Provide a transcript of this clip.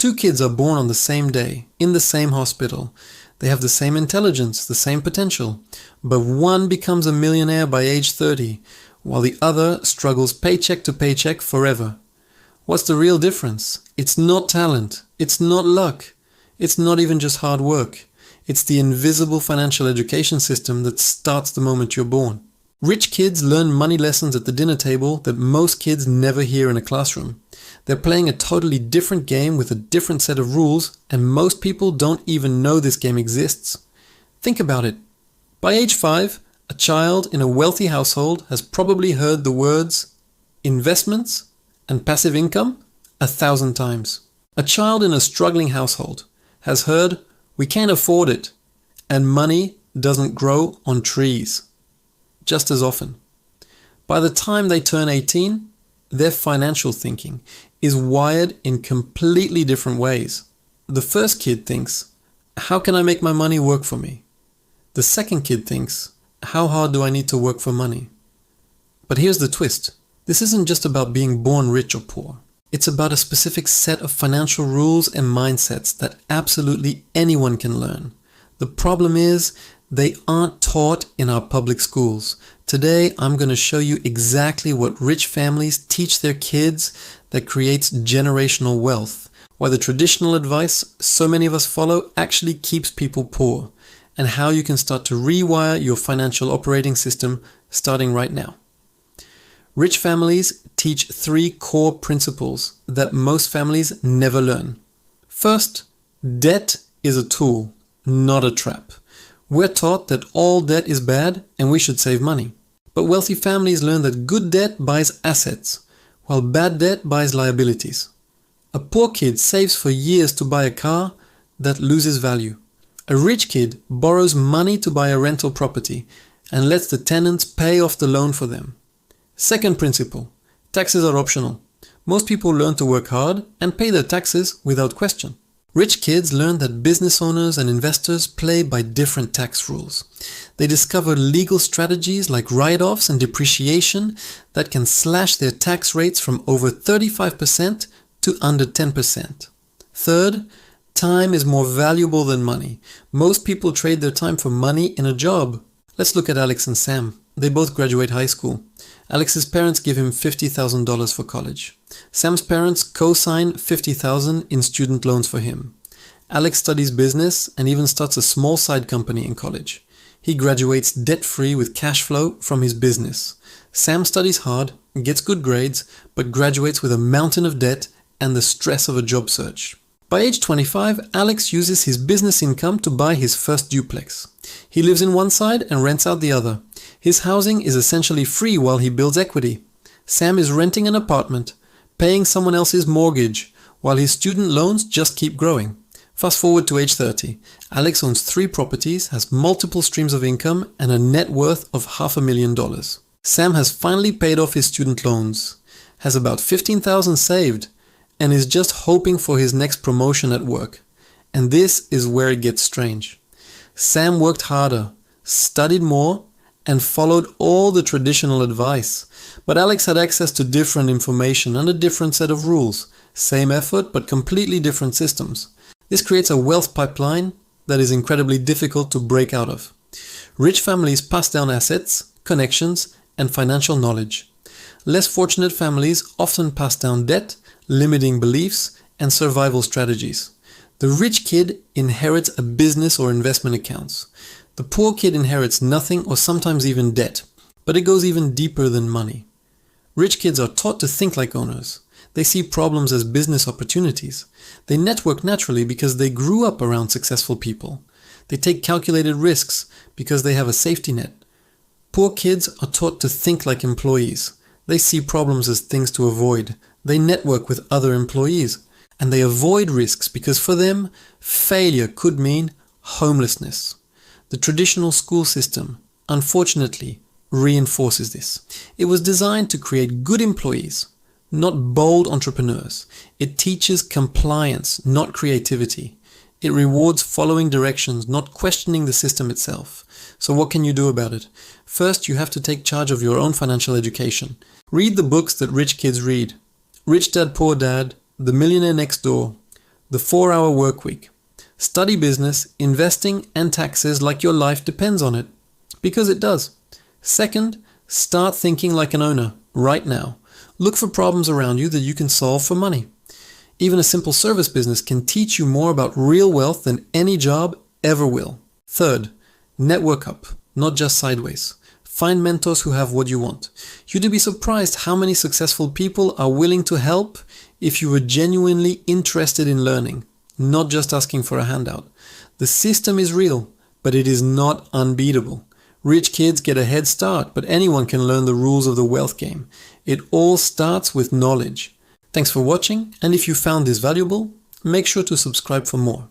Two kids are born on the same day, in the same hospital. They have the same intelligence, the same potential, but one becomes a millionaire by age 30, while the other struggles paycheck to paycheck forever. What's the real difference? It's not talent. It's not luck. It's not even just hard work. It's the invisible financial education system that starts the moment you're born. Rich kids learn money lessons at the dinner table that most kids never hear in a classroom. They're playing a totally different game with a different set of rules, and most people don't even know this game exists. Think about it. By age 5, a child in a wealthy household has probably heard the words investments and passive income 1,000 times. A child in a struggling household has heard we can't afford it and money doesn't grow on trees just as often. By the time they turn 18, their financial thinking is wired in completely different ways. The first kid thinks, how can I make my money work for me? The second kid thinks, how hard do I need to work for money? But here's the twist. This isn't just about being born rich or poor. It's about a specific set of financial rules and mindsets that absolutely anyone can learn. The problem is, they aren't taught in our public schools. Today, I'm going to show you exactly what rich families teach their kids that creates generational wealth, why the traditional advice so many of us follow actually keeps people poor, and how you can start to rewire your financial operating system starting right now. Rich families teach 3 core principles that most families never learn. First, debt is a tool, not a trap. We're taught that all debt is bad and we should save money. But wealthy families learn that good debt buys assets, while bad debt buys liabilities. A poor kid saves for years to buy a car that loses value. A rich kid borrows money to buy a rental property and lets the tenants pay off the loan for them. Second principle, taxes are optional. Most people learn to work hard and pay their taxes without question. Rich kids learn that business owners and investors play by different tax rules. They discover legal strategies like write-offs and depreciation that can slash their tax rates from over 35% to under 10%. Third, time is more valuable than money. Most people trade their time for money in a job. Let's look at Alex and Sam. They both graduate high school. Alex's parents give him $50,000 for college. Sam's parents co-sign $50,000 in student loans for him. Alex studies business and even starts a small side company in college. He graduates debt-free with cash flow from his business. Sam studies hard, gets good grades, but graduates with a mountain of debt and the stress of a job search. By age 25, Alex uses his business income to buy his first duplex. He lives in one side and rents out the other. His housing is essentially free while he builds equity. Sam is renting an apartment, paying someone else's mortgage, while his student loans just keep growing. Fast forward to age 30. Alex owns 3 properties, has multiple streams of income, and a net worth of $500,000. Sam has finally paid off his student loans, has about $15,000 saved, and is just hoping for his next promotion at work. And this is where it gets strange. Sam worked harder, studied more, and followed all the traditional advice. But Alex had access to different information and a different set of rules. Same effort, but completely different systems. This creates a wealth pipeline that is incredibly difficult to break out of. Rich families pass down assets, connections, and financial knowledge. Less fortunate families often pass down debt, limiting beliefs, and survival strategies. The rich kid inherits a business or investment accounts. The poor kid inherits nothing or sometimes even debt, but it goes even deeper than money. Rich kids are taught to think like owners. They see problems as business opportunities. They network naturally because they grew up around successful people. They take calculated risks because they have a safety net. Poor kids are taught to think like employees. They see problems as things to avoid. They network with other employees. And they avoid risks because for them, failure could mean homelessness. The traditional school system, unfortunately, reinforces this. It was designed to create good employees, not bold entrepreneurs. It teaches compliance, not creativity. It rewards following directions, not questioning the system itself. So what can you do about it? First, you have to take charge of your own financial education. Read the books that rich kids read. Rich Dad, Poor Dad, The Millionaire Next Door. The 4-hour work week. Study business, investing, and taxes like your life depends on it. Because it does. Second, start thinking like an owner, right now. Look for problems around you that you can solve for money. Even a simple service business can teach you more about real wealth than any job ever will. Third, network up, not just sideways. Find mentors who have what you want. You'd be surprised how many successful people are willing to help if you were genuinely interested in learning, not just asking for a handout. The system is real, but it is not unbeatable. Rich kids get a head start, but anyone can learn the rules of the wealth game. It all starts with knowledge. Thanks for watching, and if you found this valuable, make sure to subscribe for more.